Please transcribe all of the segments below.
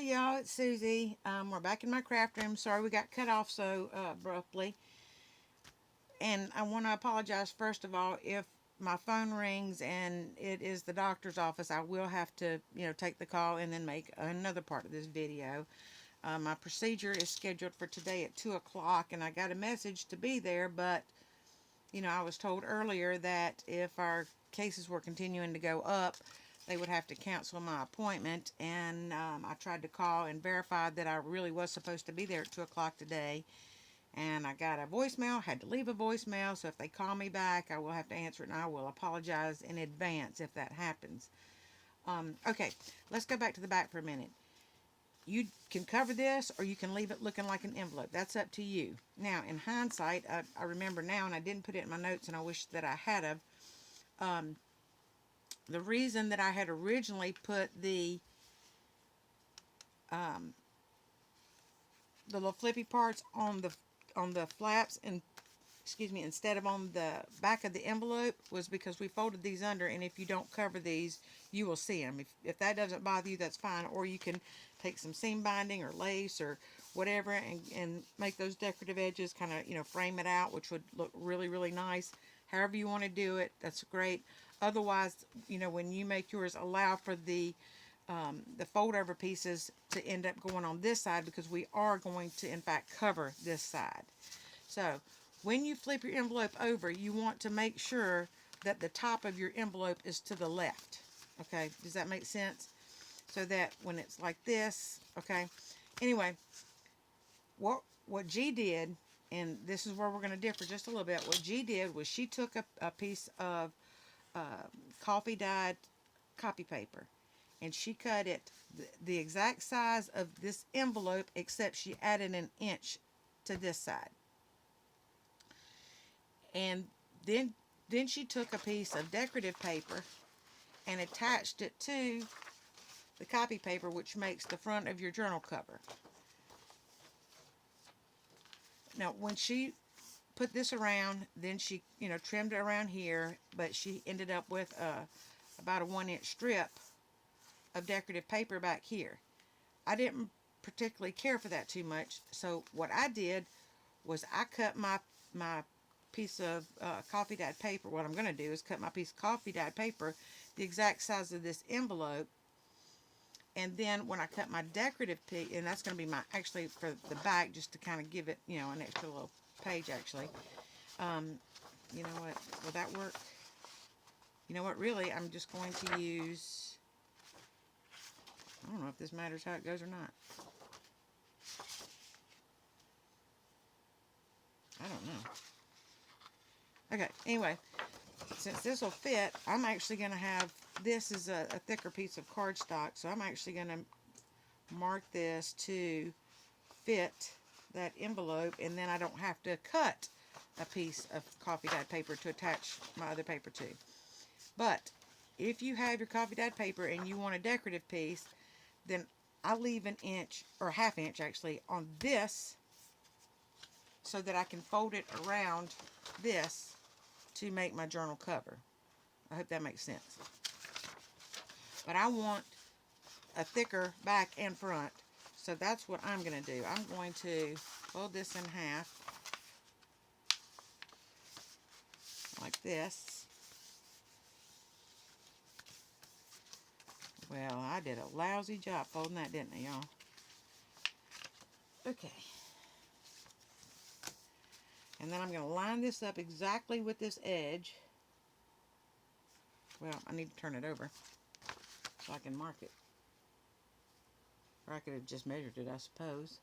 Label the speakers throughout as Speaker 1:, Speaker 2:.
Speaker 1: y'all, it's Susie. We're back in my craft room. Sorry we got cut off so abruptly. And I want to apologize first of all if my phone rings and it is the doctor's office. I will have to, take the call and then make another part of this video. My procedure is scheduled for today at 2 o'clock, and I got a message to be there, but, I was told earlier that if our cases were continuing to go up, they would have to cancel my appointment, and I tried to call and verify that I really was supposed to be there at 2 o'clock today, and I got a voicemail, had to leave a voicemail, so if they call me back, I will have to answer it, and I will apologize in advance if that happens. Okay, let's go back to the back for a minute. You can cover this or you can leave it looking like an envelope. That's up to you. Now, in hindsight, I remember now, and I didn't put it in my notes, and I wish that I had of. Um, the reason that I had originally put um, the little flippy parts on the flaps and excuse me, instead of on the back of the envelope was because we folded these under, and if you don't cover these, you will see them. If that doesn't bother you, that's fine. Or you can take some seam binding or lace or whatever and make those decorative edges, kind of, frame it out, which would look really, really nice. However you want to do it, that's great. Otherwise, when you make yours, allow for the fold over pieces to end up going on this side, because we are going to, in fact, cover this side. So when you flip your envelope over, you want to make sure that the top of your envelope is to the left. Okay, does that make sense? So that when it's like this, okay. Anyway, what G did, and this is where we're going to differ just a little bit. What G did was she took a piece of uh, coffee dyed copy paper, and she cut it the exact size of this envelope, except she added an inch to this side. And then she took a piece of decorative paper and attached it to the copy paper, which makes the front of your journal cover. Now, when she put this around, then she, trimmed it around here, but she ended up with about a 1-inch strip of decorative paper back here. I didn't particularly care for that too much, so what I did was I cut my piece of coffee dyed paper. What I'm going to do is cut my piece of coffee dyed paper the exact size of this envelope, and then when I cut my decorative piece, and that's going to be my, actually for the back, just to kind of give it, an extra little page actually. You know what, will that work? You know what, really, I'm just going to use, I don't know if this matters how it goes or not. I don't know. Okay, anyway, since this will fit, I'm actually going to have, this is a thicker piece of cardstock, so I'm actually going to mark this to fit that envelope, and then I don't have to cut a piece of coffee dyed paper to attach my other paper to. But if you have your coffee dyed paper and you want a decorative piece, then I leave an inch, or a half inch actually, on this so that I can fold it around this to make my journal cover. I hope that makes sense. But I want a thicker back and front, so that's what I'm going to do. I'm going to fold this in half like this. Well, I did a lousy job folding that, didn't I, y'all? Okay. And then I'm going to line this up exactly with this edge. Well, I need to turn it over so I can mark it. Or I could have just measured it, I suppose.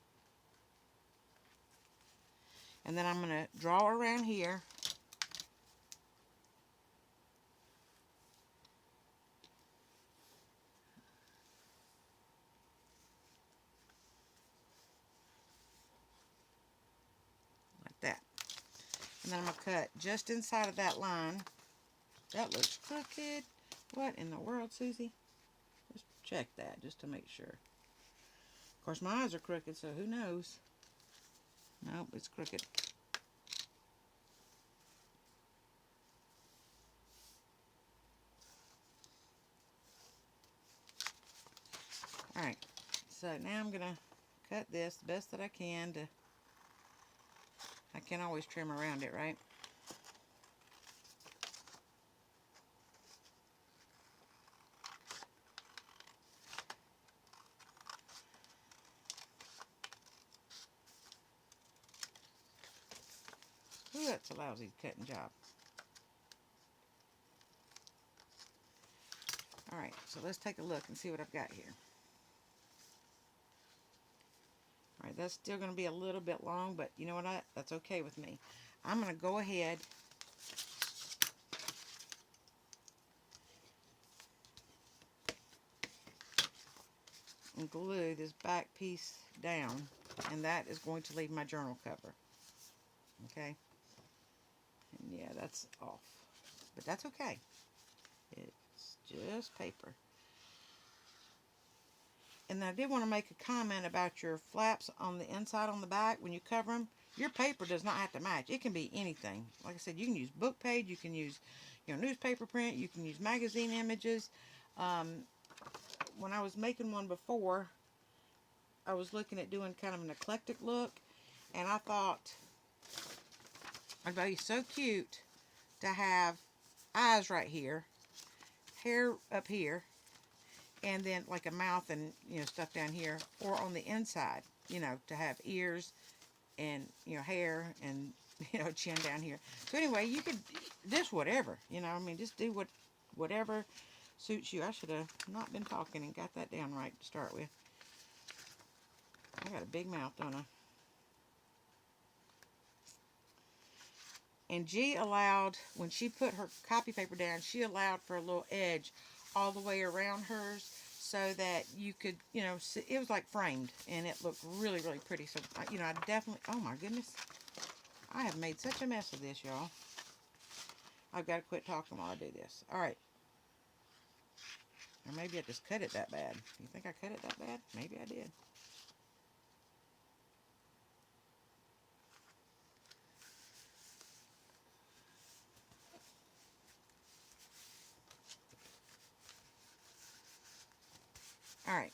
Speaker 1: And then I'm going to draw around here. Like that. And then I'm going to cut just inside of that line. That looks crooked. What in the world, Susie? Just check that just to make sure. Of course, my eyes are crooked, so who knows? Nope, it's crooked. Alright, So now I'm going to cut this the best that I can to, I can always trim around it, right? Ooh, that's a lousy cutting job. Alright, so let's take a look and see what I've got here. Alright, that's still going to be a little bit long, but you know what? That's okay with me. I'm going to go ahead and glue this back piece down, and that is going to leave my journal cover. Okay? And yeah, that's off. But that's okay. It's just paper. And I did want to make a comment about your flaps on the inside on the back when you cover them. Your paper does not have to match. It can be anything. Like I said, you can use book page, you can use, you know, newspaper print, you can use magazine images. When I was making one before, I was looking at doing kind of an eclectic look, and I thought it'd be so cute to have eyes right here, hair up here, and then like a mouth and, you know, stuff down here, or on the inside, you know, to have ears and, you know, hair and, you know, chin down here. So anyway, you could just whatever, you know, I mean, just do whatever suits you. I should have not been talking and got that down right to start with. I got a big mouth, don't I? And G allowed, when she put her copy paper down, she allowed for a little edge all the way around hers so that you could, you know, see, it was like framed, and it looked really, really pretty. So, you know, I definitely, oh my goodness, I have made such a mess of this, y'all. I've got to quit talking while I do this. All right. Or maybe I just cut it that bad. You think I cut it that bad? Maybe I did. All right.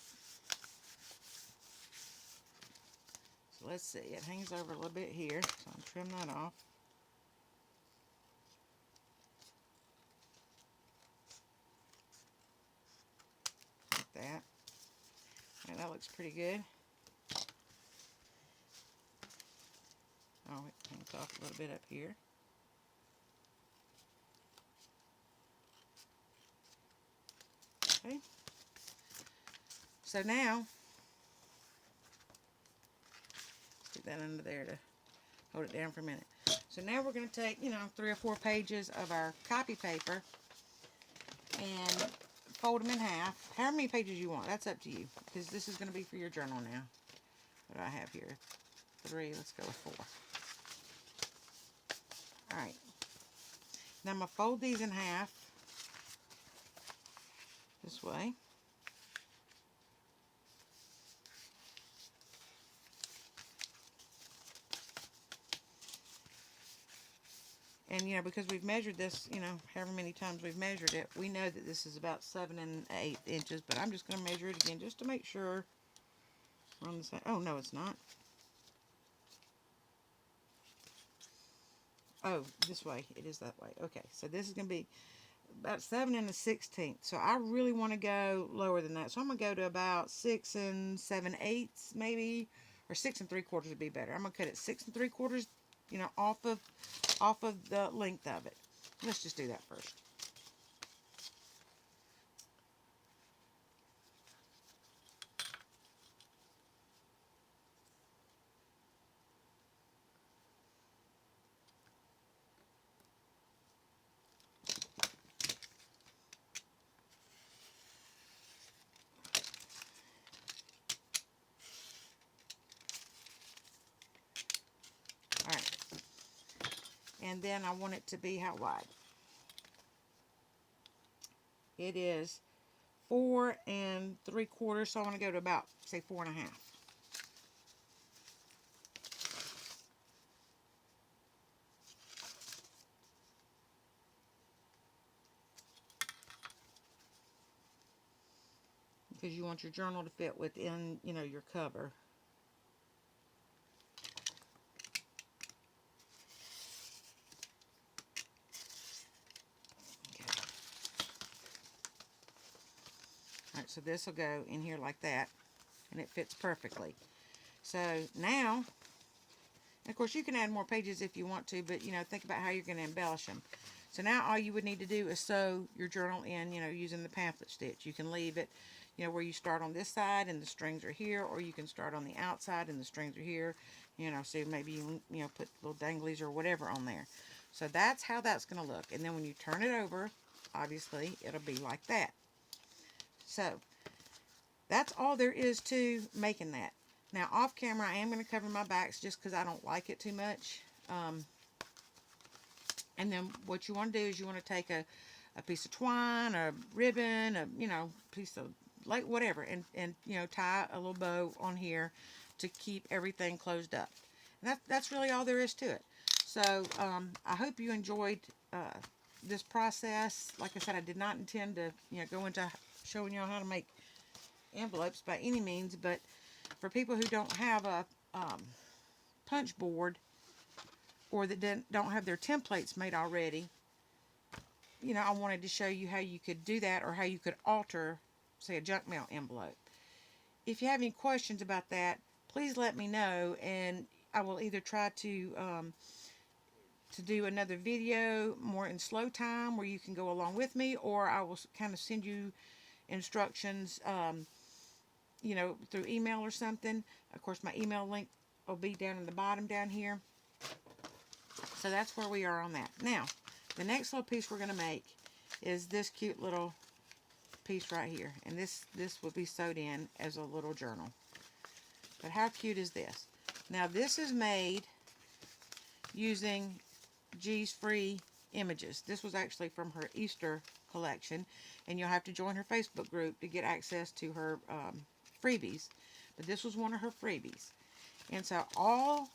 Speaker 1: So let's see. It hangs over a little bit here, so I'll trim that off. Like that. Yeah, that looks pretty good. Oh, it hangs off a little bit up here. Okay. So now, stick that under there to hold it down for a minute. So now we're going to take, you know, 3 or 4 pages of our copy paper and fold them in half. How many pages you want, that's up to you, because this is going to be for your journal now. What do I have here? 3, let's go with 4. Alright. Now I'm going to fold these in half this way. And, you know, because we've measured this, you know, however many times we've measured it, we know that this is about 7 1/8 inches, but I'm just going to measure it again just to make sure we're on the same. Oh, no, it's not. Oh, this way. It is that way. Okay, so this is going to be about 7 1/16. So I really want to go lower than that. So I'm going to go to about 6 7/8 maybe, or 6 3/4 would be better. I'm going to cut it 6 3/4, you know, off of the length of it. Let's just do that first. Alright. And then I want it to be how wide? It is 4 3/4, so I want to go to about, say, 4 1/2. because you want your journal to fit within, you know, your cover. Okay. Alright, so this will go in here like that, and it fits perfectly. So now, of course, you can add more pages if you want to, but, you know, think about how you're going to embellish them. So now all you would need to do is sew your journal in, you know, using the pamphlet stitch. You can leave it, you know, where you start on this side and the strings are here, or you can start on the outside and the strings are here. You know, so maybe you know, put little danglies or whatever on there. So that's how that's going to look. And then when you turn it over, obviously, it'll be like that. So that's all there is to making that. Now, off camera, I am going to cover my backs just because I don't like it too much. And then what you want to do is you want to take a piece of twine, a ribbon, a, you know, piece of, like, whatever, and you know, tie a little bow on here to keep everything closed up. And that's really all there is to it. So I hope you enjoyed this process. Like I said, I did not intend to, you know, go into showing y'all how to make envelopes by any means, but for people who don't have a punch board, or that don't have their templates made already, you know, I wanted to show you how you could do that, or how you could alter, say, a junk mail envelope. If you have any questions about that, please let me know, and I will either try to do another video more in slow time where you can go along with me, or I will kind of send you instructions, you know, through email or something. Of course, my email link will be down in the bottom down here. So that's where we are on that. Now, the next little piece we're going to make is this cute little piece right here. And this will be sewed in as a little journal. But how cute is this? Now, this is made using G's free images. This was actually from her Easter collection. And you'll have to join her Facebook group to get access to her freebies. But this was one of her freebies. And so all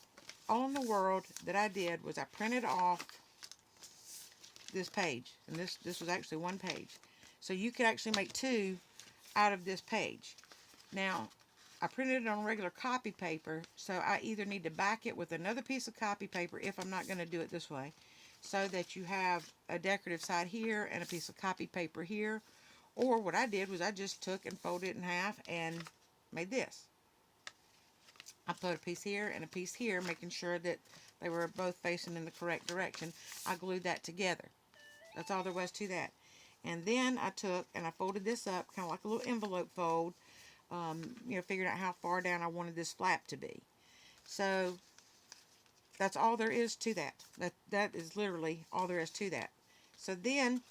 Speaker 1: in the world that I did was I printed off this page, and this was actually one page, so you could actually make two out of this page. Now, I printed it on regular copy paper, so I either need to back it with another piece of copy paper if I'm not going to do it this way, so that you have a decorative side here and a piece of copy paper here, or what I did was I just took and folded it in half and made this. I put a piece here and a piece here, making sure that they were both facing in the correct direction. I glued that together. That's all there was to that. And then I took and I folded this up, kind of like a little envelope fold, you know, figuring out how far down I wanted this flap to be. So that's all there is to that. That is literally all there is to that. So then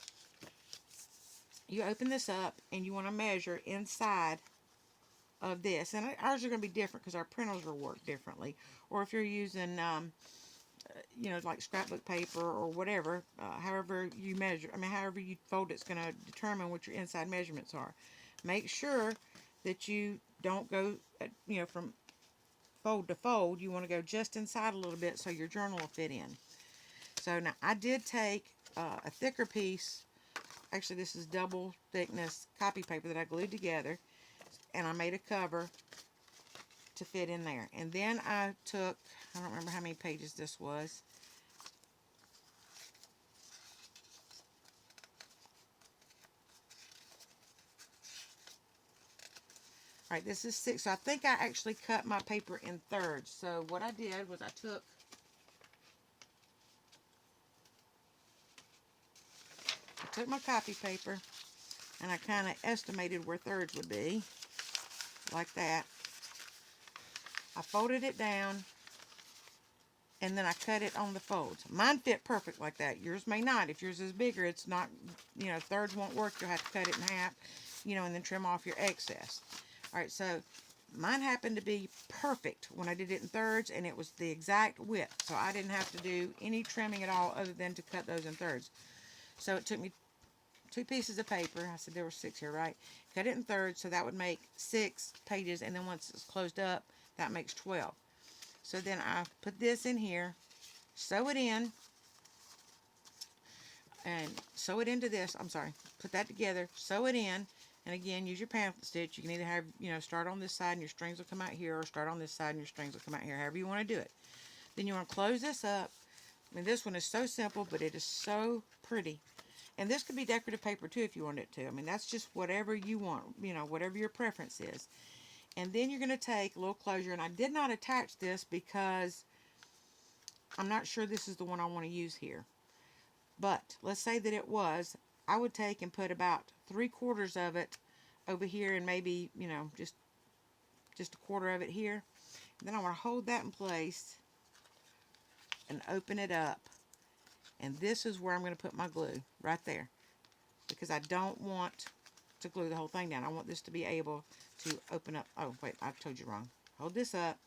Speaker 1: you open this up and you want to measure inside of this, and ours are going to be different because our printers will work differently, or if you're using you know, like scrapbook paper or whatever, however you measure, I mean, however you fold, it's going to determine what your inside measurements are. Make sure that you don't go, you know, from fold to fold. You want to go just inside a little bit so your journal will fit in. So now I did take a thicker piece, actually this is double thickness copy paper that I glued together, and I made a cover to fit in there. And then I took, I don't remember how many pages this was. Alright, this is 6. So I think I actually cut my paper in thirds. So what I did was I took my copy paper and I kind of estimated where thirds would be, like that. I folded it down, and then I cut it on the folds. Mine fit perfect like that. Yours may not. If yours is bigger, it's not, you know, thirds won't work. You'll have to cut it in half, you know, and then trim off your excess. Alright, so mine happened to be perfect when I did it in thirds, and it was the exact width. So I didn't have to do any trimming at all other than to cut those in thirds. So it took me 2 pieces of paper. I said there were 6 here, right? Cut it in thirds, so that would make 6 pages, and then once it's closed up, that makes 12. So then I put this in here, sew it in, and sew it into this. I'm sorry, put that together, sew it in, And again, use your pamphlet stitch. You can either have, start on this side and your strings will come out here, or start on this side and your strings will come out here, however you want to do it. Then you want to close this up. I mean, this one is so simple, but it is so pretty. And this could be decorative paper too if you want it to. I mean, that's just whatever you want, whatever your preference is. And then you're going to take a little closure, and I did not attach this because I'm not sure this is the one I want to use here. But let's say that it was. I would take and put about 3/4 of it over here, and maybe, just a quarter of it here. And then I want to hold that in place and open it up. And this is where I'm going to put my glue, right there. Because I don't want to glue the whole thing down. I want this to be able to open up. Oh, wait, I told you wrong. Hold this up.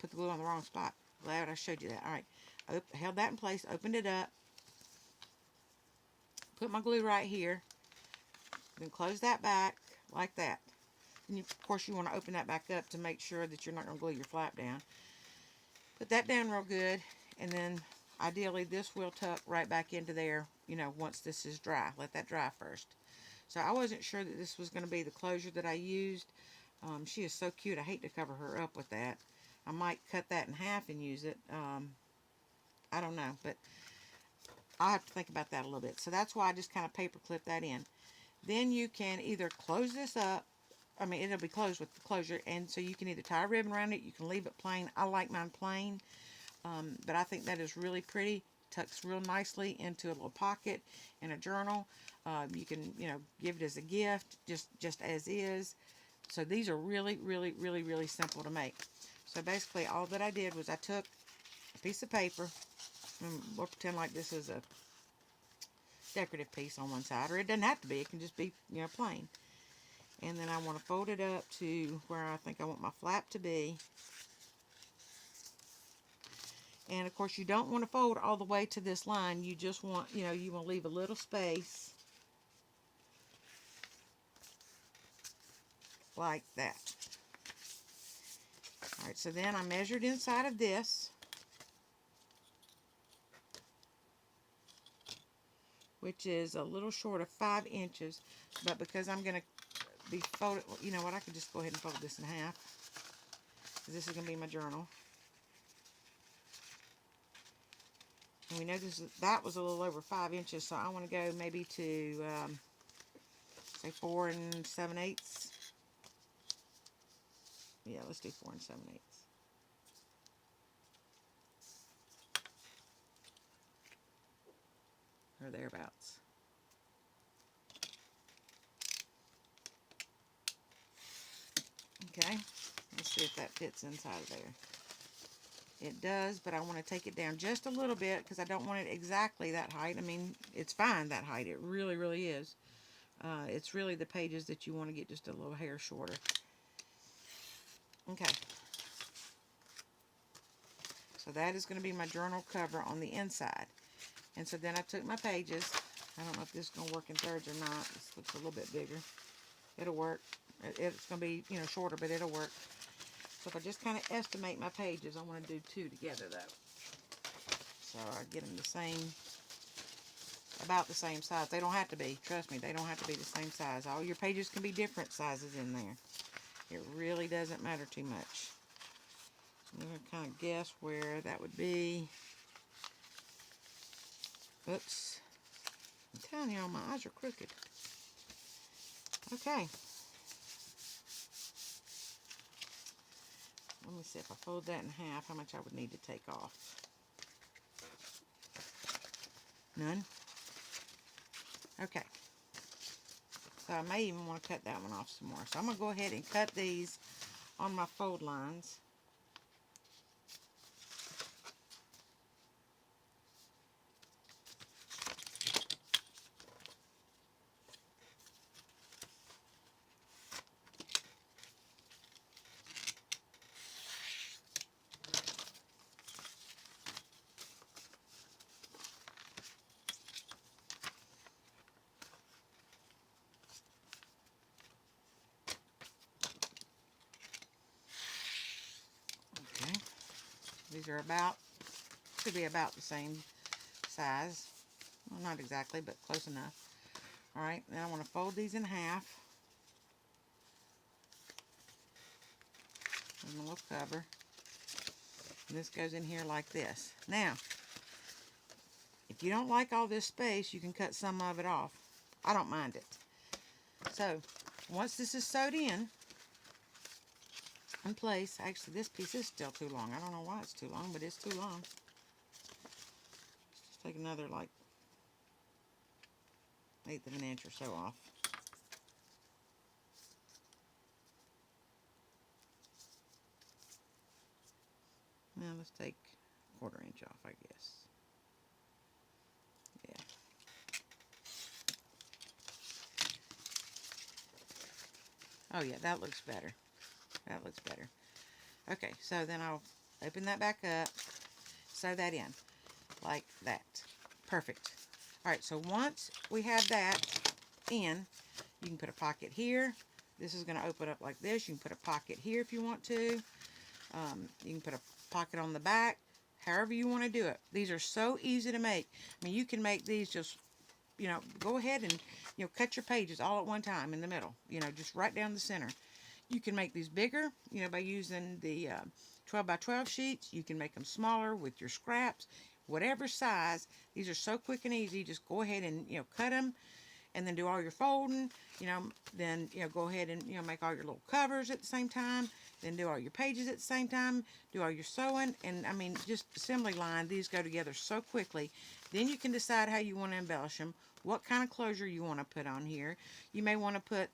Speaker 1: Put the glue on the wrong spot. Glad I showed you that. All right. Held that in place, opened it up. Put my glue right here. Then close that back like that. And of course, you want to open that back up to make sure that you're not going to glue your flap down. Put that down real good, and then ideally this will tuck right back into there, once this is dry. Let that dry first. So I wasn't sure that this was going to be the closure that I used. She is so cute. I hate to cover her up with that. I might cut that in half and use it. I don't know, but I'll have to think about that a little bit. So that's why I just kind of paper clip that in. Then you can either close this up. I mean, it'll be closed with the closure, and so you can either tie a ribbon around it. You can leave it plain. I like mine plain, but I think that is really pretty. Tucks real nicely into a little pocket in a journal. You can, give it as a gift, just as is. So these are really, really, really, really simple to make. So basically, all that I did was I took a piece of paper, and we'll pretend like this is a decorative piece on one side, or it doesn't have to be. It can just be, plain. And then I want to fold it up to where I think I want my flap to be. And of course, you don't want to fold all the way to this line. You just want, you want to leave a little space like that. All right, so then I measured inside of this, which is a little short of 5 inches, but because I'm going to be folded, you know what, I could just go ahead and fold this in half, because this is going to be my journal. And we know that was a little over 5 inches, so I want to go maybe to, say 4 7/8. Yeah, let's do 4 7/8. Or thereabouts. Okay, let's see if that fits inside of there. It does, but I want to take it down just a little bit because I don't want it exactly that height. I mean, it's fine that height. It really, really is. It's really the pages that you want to get just a little hair shorter. Okay. So that is going to be my journal cover on the inside. And so then I took my pages. I don't know if this is going to work in thirds or not. This looks a little bit bigger. It'll work. It's going to be, shorter, but it'll work. So if I just kind of estimate my pages, I want to do 2 together, though. So I get them about the same size. They don't have to be. Trust me, they don't have to be the same size. All your pages can be different sizes in there. It really doesn't matter too much. So I'm going to kind of guess where that would be. Oops. I'm telling you, my eyes are crooked. Okay. Let me see if I fold that in half, how much I would need to take off. None? Okay. So I may even want to cut that one off some more. So I'm going to go ahead and cut these on my fold lines. These are could be about the same size. Well, not exactly, but close enough. Alright, now I want to fold these in half. my little cover. And this goes in here like this. Now, if you don't like all this space, you can cut some of it off. I don't mind it. So, once this is sewed in place, actually this piece is still too long. I don't know why it's too long, but it's too long. Let's just take another like 1/8 of an inch or so off. Now let's take 1/4 inch off, I guess. Yeah. Oh yeah, that looks better. That looks better. Okay, so then I'll open that back up, sew that in, like that. Perfect. Alright, so once we have that in, you can put a pocket here. This is going to open up like this. You can put a pocket here if you want to. You can put a pocket on the back, however you want to do it. These are so easy to make. I mean, you can make these just, go ahead and, cut your pages all at one time in the middle, just right down the center. You can make these bigger, by using the 12 by 12 sheets. You can make them smaller with your scraps, whatever size. These are so quick and easy. Just go ahead and, cut them and then do all your folding, then, go ahead and, make all your little covers at the same time, then do all your pages at the same time, do all your sewing, and, I mean, just assembly line, these go together so quickly. Then you can decide how you want to embellish them, what kind of closure you want to put on here. You may want to put,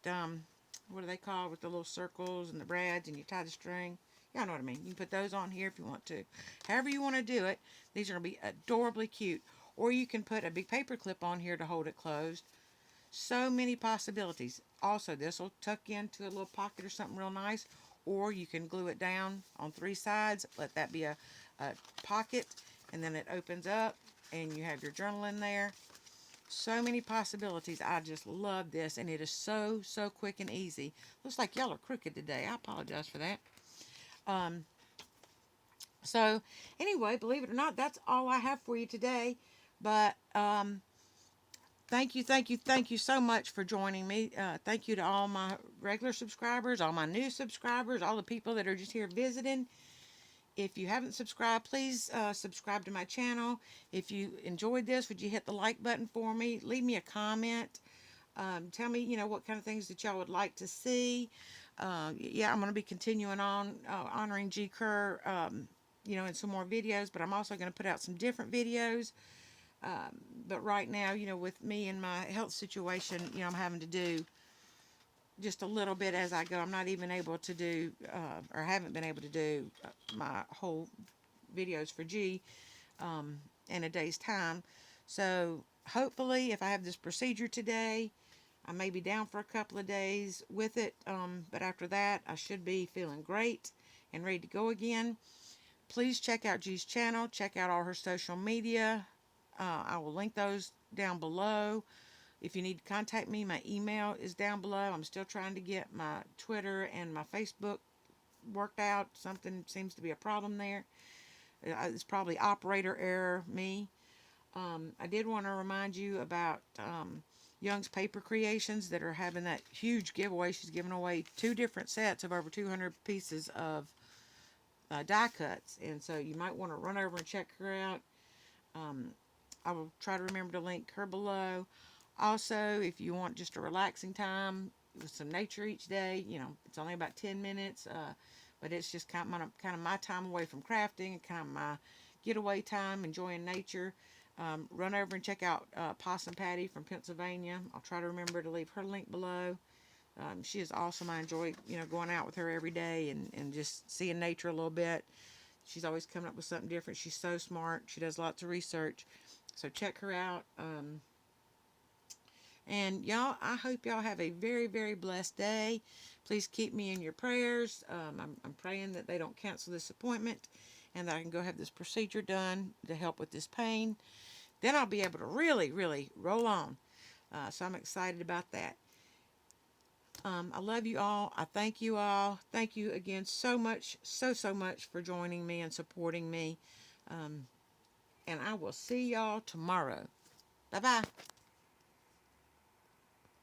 Speaker 1: what do they call with the little circles and the brads, and you tie the string. Y'all know what I mean. You can put those on here if you want to. However you want to do it, these are going to be adorably cute. Or you can put a big paper clip on here to hold it closed. So many possibilities. Also, this will tuck into a little pocket or something real nice, or you can glue it down on 3 sides, let that be a pocket, and then it opens up and you have your journal in there. So many possibilities. I just love this, and it is so quick and easy. Looks like y'all are crooked today. I apologize for that. So anyway, believe it or not, that's all I have for you today. But thank you so much for joining me. Thank you to all my regular subscribers, all my new subscribers, all the people that are just here visiting. If you haven't subscribed, please subscribe to my channel. If you enjoyed this, would you hit the like button for me? Leave me a comment. Tell me, what kind of things that y'all would like to see. Yeah, I'm going to be continuing on honoring G. Kerr, in some more videos, but I'm also going to put out some different videos. But right now, with me and my health situation, I'm having to do just a little bit as I go. I'm not even able to do, or haven't been able to do my whole videos for G in a day's time. So hopefully, if I have this procedure today, I may be down for a couple of days with it. But after that, I should be feeling great and ready to go again. Please check out G's channel. Check out all her social media. I will link those down below. If you need to contact me, my email is down below. I'm still trying to get my Twitter and my Facebook worked out. Something seems to be a problem there. It's probably operator error, me. I did want to remind you about Young's Paper Creations that are having that huge giveaway. She's giving away 2 different sets of over 200 pieces of die cuts. And so you might want to run over and check her out. I will try to remember to link her below. Also, if you want just a relaxing time with some nature each day, it's only about 10 minutes, but it's just kind of my time away from crafting and kind of my getaway time, enjoying nature. Run over and check out Possum Patty from Pennsylvania. I'll try to remember to leave her link below. She is awesome. I enjoy, going out with her every day and just seeing nature a little bit. She's always coming up with something different. She's so smart. She does lots of research. So check her out. And y'all, I hope y'all have a very blessed day. Please keep me in your prayers. I'm praying that they don't cancel this appointment and that I can go have this procedure done to help with this pain. Then I'll be able to really roll on. So I'm excited about that. I love you all. I thank you all. Thank you again so much for joining me and supporting me. And I will see y'all tomorrow. Bye-bye.